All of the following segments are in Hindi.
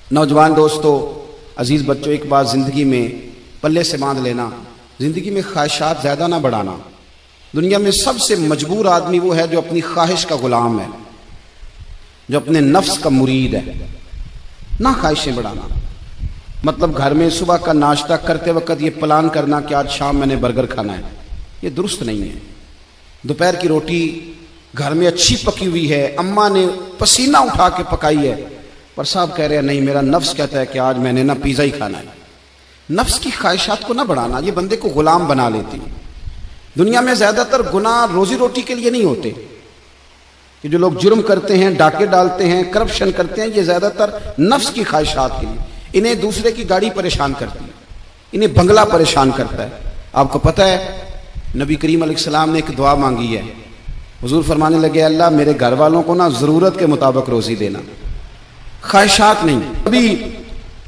नौजवान दोस्तों, अजीज़ बच्चों, एक बात ज़िंदगी में पल्ले से बांध लेना, ज़िंदगी में ख्वाहिशात ज़्यादा ना बढ़ाना। दुनिया में सबसे मजबूर आदमी वो है जो अपनी ख्वाहिश का गुलाम है, जो अपने नफ्स का मुरीद है। ना ख्वाहिशें बढ़ाना, मतलब घर में सुबह का नाश्ता करते वक्त ये प्लान करना कि आज शाम मैंने बर्गर खाना है, ये दुरुस्त नहीं है। दोपहर की रोटी घर में अच्छी पकी हुई है, अम्मा ने पसीना उठा के पकाई है, पर साहब कह रहे हैं नहीं, मेरा नफ्स कहता है कि आज मैंने ना पिज़्ज़ा ही खाना है। नफ्स की ख्वाहिशात को ना बढ़ाना, ये बंदे को गुलाम बना लेती है। दुनिया में ज़्यादातर गुनाह रोजी रोटी के लिए नहीं होते। कि जो लोग जुर्म करते हैं, डाके डालते हैं, करप्शन करते हैं, ये ज़्यादातर नफ्स की ख्वाहिशात के लिए। इन्हें दूसरे की गाड़ी परेशान करती है, इन्हें बंगला परेशान करता है। आपको पता है नबी करीम अलैहिस्सलाम ने एक दुआ मांगी है। हुजूर फरमाने लगे, अल्लाह मेरे घर वालों को ना ज़रूरत के मुताबिक रोज़ी देना, ख्वाहिशात नहीं। कभी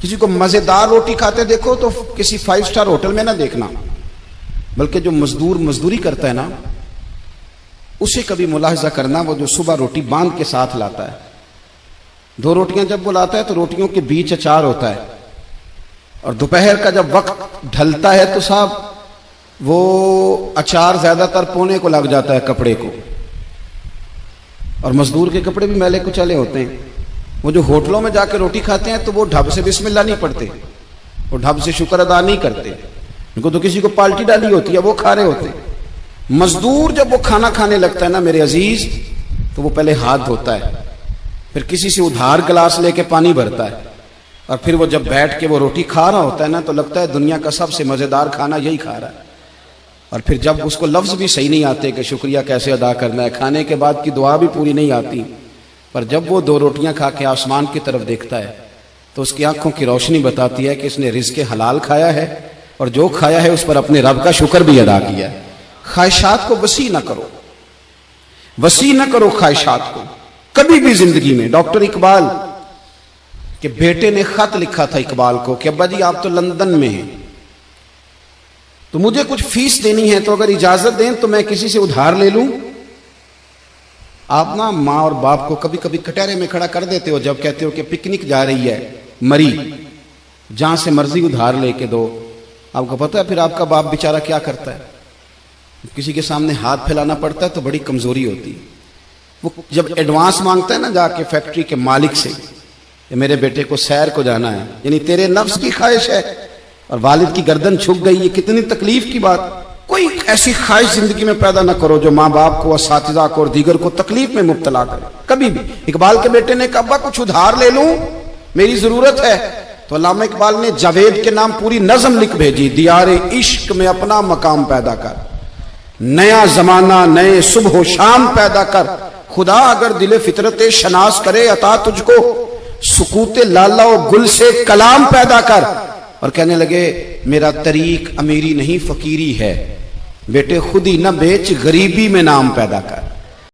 किसी को मज़ेदार रोटी खाते देखो तो किसी 5 स्टार होटल में ना देखना, बल्कि जो मजदूर मजदूरी करता है ना, उसे कभी मुलाहिजा करना, वो जो सुबह रोटी बांध के साथ लाता है। 2 रोटियां जब वो लाता है तो रोटियों के बीच अचार होता है, और दोपहर का जब वक्त ढलता है तो साहब वो अचार ज्यादातर पोने को लग जाता है कपड़े को, और मजदूर के कपड़े भी मैले कुचले होते हैं। वो जो होटलों में जाके रोटी खाते हैं तो वो ढब से बिस्मिल्लाह नहीं पढ़ते, वो ढब से शुक्र अदा नहीं करते, उनको तो किसी को पाल्टी डाली होती है, वो खा रहे होते हैं। मजदूर जब वो खाना खाने लगता है ना मेरे अजीज, तो वो पहले हाथ धोता है, फिर किसी से उधार गिलास लेके पानी भरता है, और फिर वो जब बैठ के वो रोटी खा रहा होता है ना, तो लगता है दुनिया का सबसे मजेदार खाना यही खा रहा है। और फिर जब उसको लफ्ज भी सही नहीं आते कि शुक्रिया कैसे अदा करना है, खाने के बाद की दुआ भी पूरी नहीं आती, पर जब वो 2 रोटियां खा के आसमान की तरफ देखता है तो उसकी आंखों की रोशनी बताती है कि इसने रिज़्क़े हलाल खाया है, और जो खाया है उस पर अपने रब का शुक्र भी अदा किया है। ख्वाहिशात को वसी ना करो, वसी ना करो ख्वाहिशात को कभी भी जिंदगी में। डॉक्टर इकबाल के बेटे ने खत लिखा था इकबाल को कि अब्बा जी आप तो लंदन में हैं, तो मुझे कुछ फीस देनी है, तो अगर इजाजत दें तो मैं किसी से उधार ले लूं। आप ना माँ और बाप को कभी कभी कटहरे में खड़ा कर देते हो जब कहते हो कि पिकनिक जा रही है मरी, जहां से मर्जी उधार लेके दो। आपको पता है फिर आपका बाप बेचारा क्या करता है, किसी के सामने हाथ फैलाना पड़ता है तो बड़ी कमजोरी होती है। वो जब एडवांस मांगता है ना जाके फैक्ट्री के मालिक से, मेरे बेटे को सैर को जाना है, यानी तेरे नफ्स की ख्वाहिश है और वालिद की गर्दन झुक गई, ये कितनी तकलीफ की बात। कोई ऐसी ख्वाहिश जिंदगी में पैदा ना करो जो माँ बाप को, असातिज़ा को और दीगर को तकलीफ में मुब्तला करे कभी भी। इकबाल के बेटे ने कहा अब्बा कुछ उधार ले लूं, मेरी जरूरत है, तो अल्लामा इकबाल ने जावेद के नाम पूरी नज्म लिख भेजी, दियारे इश्क में अपना मकाम पैदा कर, नया जमाना नए सुबह शाम पैदा कर, खुदा अगर दिले फितरत शनास करे अता तुझको, सुकूते लाला और गुल से कलाम पैदा कर। और कहने लगे मेरा तरीक अमीरी नहीं फकीरी है, बेटे खुद ही न बेच गरीबी में नाम पैदा कर।